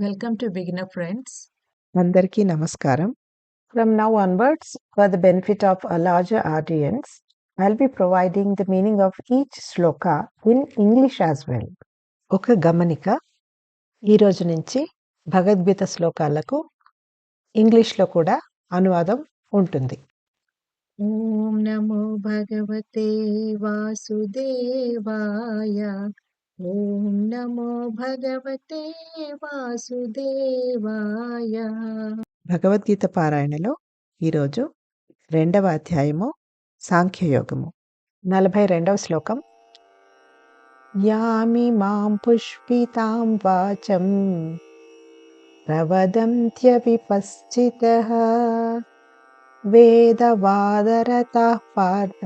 Welcome to Beginner Friends. అందరికీ నమస్కారం. From now onwards, for the benefit of a larger audience, I'll be providing the meaning of each shloka in English as well. ఒక గమనిక, ఈ రోజు నుంచి భగవద్గీత శ్లోకాలకు ఇంగ్లీష్లో కూడా అనువాదం ఉంటుంది. ఓం నమో భగవతే వాసుదేవాయ. ఓం నమో భగవతే వాసుదేవాయ. భగవద్గీత పారాయణలో ఈరోజు 2వ అధ్యాయము సాంఖ్యయోగము. 42వ శ్లోకం. యామి మాం పుష్పితాం వాచం ప్రవదంత్యవిపశ్చితః వేదవాదరతః పార్థ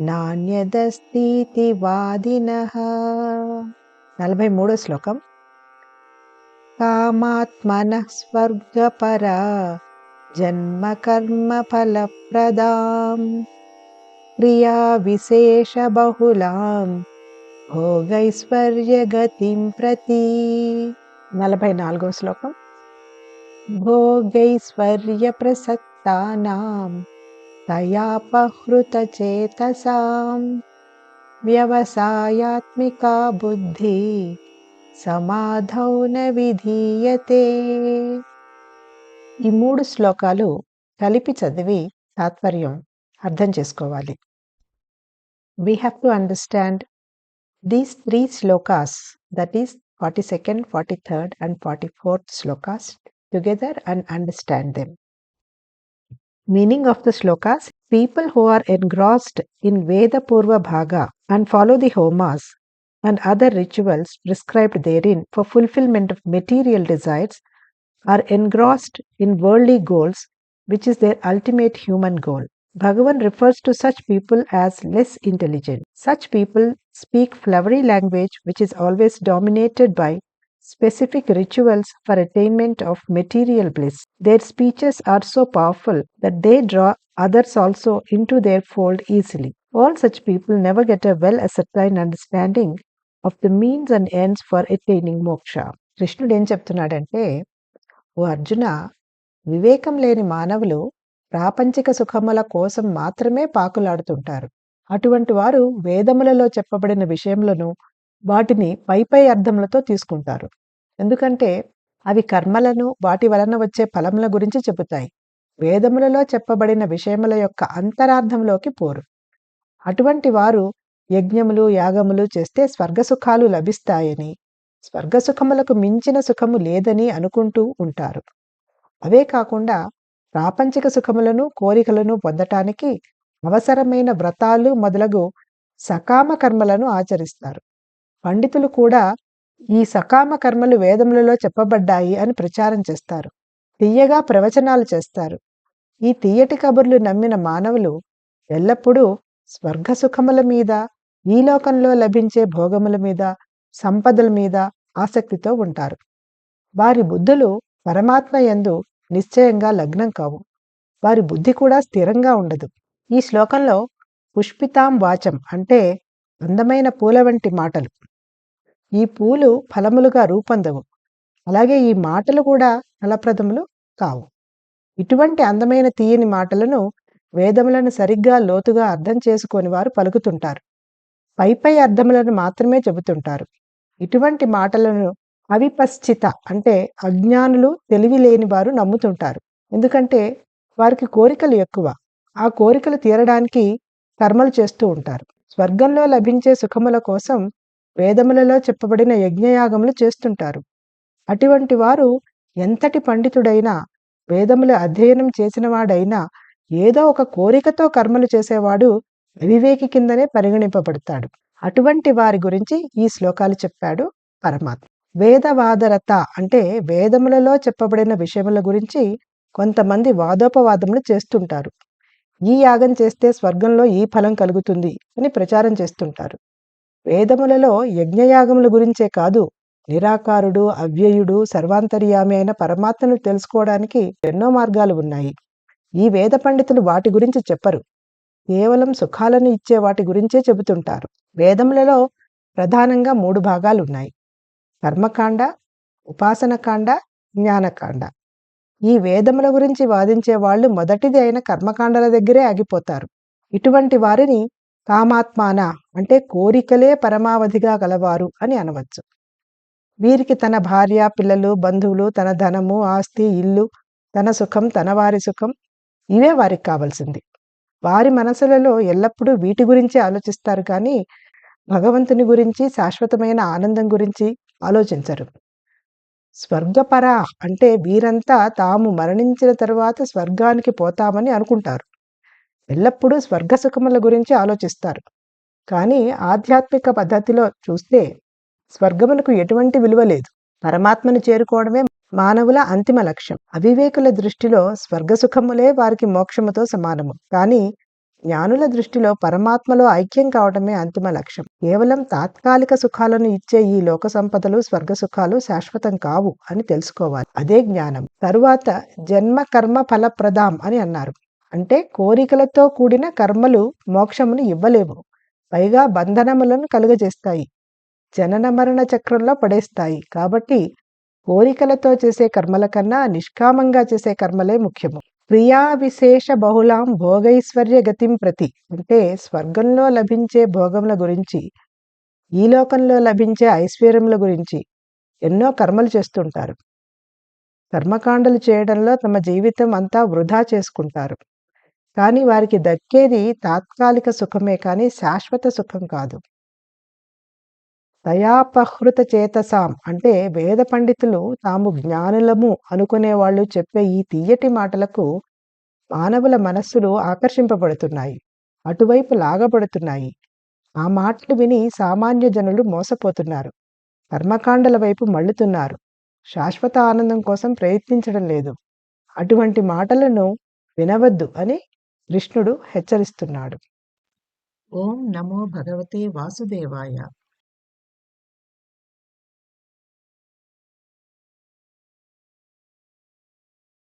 నాణ్యదస్తితి వాదినః. 43వ శ్లోకం. కామాత్మనః స్వర్గపరా జన్మ కర్మ ఫలప్రదాం క్రియా విశేష బహుళాం భోగైశ్వర్యగతిం ప్రతి. 44వ శ్లోకం. భోగైశ్వర్య ప్రసక్తానాం తయాపహృత చేతసాం వ్యవసాయాత్మికా బుద్ధి సమాధౌ న విధీయతే. ఈ 3 శ్లోకాలు కలిపి చదివి తాత్పర్యం అర్థం చేసుకోవాలి. We have to understand these 3 slokas, that is 42nd, 43rd and 44th slokas together and understand them. Meaning of the slokas: people who are engrossed in Veda Purva Bhaga and follow the homas and other rituals prescribed therein for fulfillment of material desires are engrossed in worldly goals, which is their ultimate human goal. Bhagavan refers to such people as less intelligent. Such people speak flowery language which is always dominated by specific rituals for attainment of material bliss. Their speeches are so powerful that they draw others also into their fold easily. All such people never get a well ascertained understanding of the means and ends for attaining moksha. కృష్ణుడు ఏం చెప్తున్నాడంటే, ఓ అర్జున, వివేకం లేని మానవులు ప్రాపంచిక సుఖముల కోసం మాత్రమే పాకులాడుతుంటారు. అటువంటి వారు వేదములలో చెప్పబడిన విషయములను వాటిని పై అర్థములతో తీసుకుంటారు. ఎందుకంటే అవి కర్మలను, వాటి వలన వచ్చే ఫలముల గురించి చెబుతాయి. వేదములలో చెప్పబడిన విషయముల యొక్క అంతరార్థంలోకి పోరు. అటువంటి వారు యజ్ఞములు, యాగములు చేస్తే స్వర్గసుఖాలు లభిస్తాయని, స్వర్గసుఖములకు మించిన సుఖము లేదని అనుకుంటూ ఉంటారు. అవే కాకుండా ప్రాపంచిక సుఖములను, కోరికలను పొందటానికి అవసరమైన వ్రతాలు మొదలగు సకామ కర్మలను ఆచరిస్తారు. పండితులు కూడా ఈ సకామ కర్మలు వేదములలో చెప్పబడ్డాయి అని ప్రచారం చేస్తారు. తియ్యగా ప్రవచనాలు చేస్తారు. ఈ తియ్యటి కబుర్లు నమ్మిన మానవులు ఎల్లప్పుడూ స్వర్గసుఖముల మీద, ఈ లోకంలో లభించే భోగముల మీద, సంపదల మీద ఆసక్తితో ఉంటారు. వారి బుద్ధులు పరమాత్మ యందు నిశ్చయంగా లగ్నం కావు. వారి బుద్ధి కూడా స్థిరంగా ఉండదు. ఈ శ్లోకంలో పుష్పితాం వాచం అంటే అందమైన పూల వంటి మాటలు. ఈ పూలు ఫలములుగా రూపొందవు. అలాగే ఈ మాటలు కూడా ఫలప్రదములు కావు. ఇటువంటి అందమైన తీయని మాటలను వేదములను సరిగ్గా లోతుగా అర్థం చేసుకొని వారు పలుకుతుంటారు. పై అర్థములను మాత్రమే చెబుతుంటారు. ఇటువంటి మాటలను అవిపశ్చిత అంటే అజ్ఞానులు, తెలివి లేని వారు నమ్ముతుంటారు. ఎందుకంటే వారికి కోరికలు ఎక్కువ. ఆ కోరికలు తీరడానికి కర్మలు చేస్తూ ఉంటారు. స్వర్గంలో లభించే సుఖముల కోసం వేదములలో చెప్పబడిన యజ్ఞయాగములు చేస్తుంటారు. అటువంటి వారు ఎంతటి పండితుడైనా, వేదముల అధ్యయనం చేసిన వాడైనా ఏదో ఒక కోరికతో కర్మలు చేసేవాడు అవివేకి కిందనే పరిగణింపబడతాడు. అటువంటి వారి గురించి ఈ శ్లోకాలు చెప్పాడు పరమాత్మ. వేదవాదరత అంటే వేదములలో చెప్పబడిన విషయముల గురించి కొంతమంది వాదోపవాదములు చేస్తుంటారు. ఈ యాగం చేస్తే స్వర్గంలో ఈ ఫలం కలుగుతుంది అని ప్రచారం చేస్తుంటారు. వేదములలో యజ్ఞయాగముల గురించే కాదు, నిరాకారుడు, అవ్యయుడు, సర్వాంతర్యామి అయిన పరమాత్మను తెలుసుకోవడానికి ఎన్నో మార్గాలు ఉన్నాయి. ఈ వేద పండితులు వాటి గురించి చెప్పరు. కేవలం సుఖాలను ఇచ్చే వాటి గురించే చెబుతుంటారు. వేదములలో ప్రధానంగా 3 భాగాలు ఉన్నాయి: కర్మకాండ, ఉపాసనకాండ, జ్ఞానకాండ. ఈ వేదముల గురించి వాదించే వాళ్ళు మొదటిది అయిన కర్మకాండల దగ్గరే ఆగిపోతారు. ఇటువంటి వారిని కామాత్మాన అంటే కోరికలే పరమావధిగా గలవారు అని అనవచ్చు. వీరికి తన భార్య, పిల్లలు, బంధువులు, తన ధనము, ఆస్తి, ఇల్లు, తన సుఖం, తన వారి సుఖం ఇవే వారికి కావాల్సింది. వారి మనసులలో ఎల్లప్పుడూ వీటి గురించి ఆలోచిస్తారు కానీ భగవంతుని గురించి, శాశ్వతమైన ఆనందం గురించి ఆలోచించరు. స్వర్గపర అంటే వీరంతా తాము మరణించిన తరువాత స్వర్గానికి పోతామని అనుకుంటారు. ఎల్లప్పుడూ స్వర్గ సుఖముల గురించి ఆలోచిస్తారు. కానీ ఆధ్యాత్మిక పద్ధతిలో చూస్తే స్వర్గమునకు ఎటువంటి విలువ లేదు. పరమాత్మను చేరుకోవడమే మానవుల అంతిమ లక్ష్యం. అవివేకుల దృష్టిలో స్వర్గ సుఖములే వారికి మోక్షముతో సమానము. కానీ జ్ఞానుల దృష్టిలో పరమాత్మలో ఐక్యం కావడమే అంతిమ లక్ష్యం. కేవలం తాత్కాలిక సుఖాలను ఇచ్చే ఈ లోక సంపదలు, స్వర్గ సుఖాలు శాశ్వతం కావు అని తెలుసుకోవాలి. అదే జ్ఞానం. తరువాత జన్మ కర్మ ఫలప్రదాం అని అన్నారు. అంటే కోరికలతో కూడిన కర్మలు మోక్షమును ఇవ్వలేవు. పైగా బంధనములను కలుగజేస్తాయి. జనన మరణ చక్రంలో పడేస్తాయి. కాబట్టి కోరికలతో చేసే కర్మల కన్నా నిష్కామంగా చేసే కర్మలే ముఖ్యము. క్రియా విశేష బహుళాం భోగైశ్వర్య గతిం ప్రతి అంటే స్వర్గంలో లభించే భోగముల గురించి, ఈ లోకంలో లభించే ఐశ్వర్యముల గురించి ఎన్నో కర్మలు చేస్తుంటారు. కర్మకాండలు చేయడంలో తమ జీవితం అంతా వృధా చేసుకుంటారు. కానీ వారికి దక్కేది తాత్కాలిక సుఖమే కానీ శాశ్వత సుఖం కాదు. దయాపహృత చేతసాం అంటే వేద పండితులు తాము జ్ఞానులము అనుకునే వాళ్ళు చెప్పే ఈ తీయటి మాటలకు మానవుల మనస్సులు ఆకర్షింపబడుతున్నాయి, అటువైపు లాగబడుతున్నాయి. ఆ మాటలు విని సామాన్య జనులు మోసపోతున్నారు, కర్మకాండల వైపు మళ్ళుతున్నారు, శాశ్వత ఆనందం కోసం ప్రయత్నించడం లేదు. అటువంటి మాటలను వినవద్దు అని కృష్ణుడు హెచ్చరిస్తున్నాడు. ఓం నమో భగవతే వాసుదేవాయ.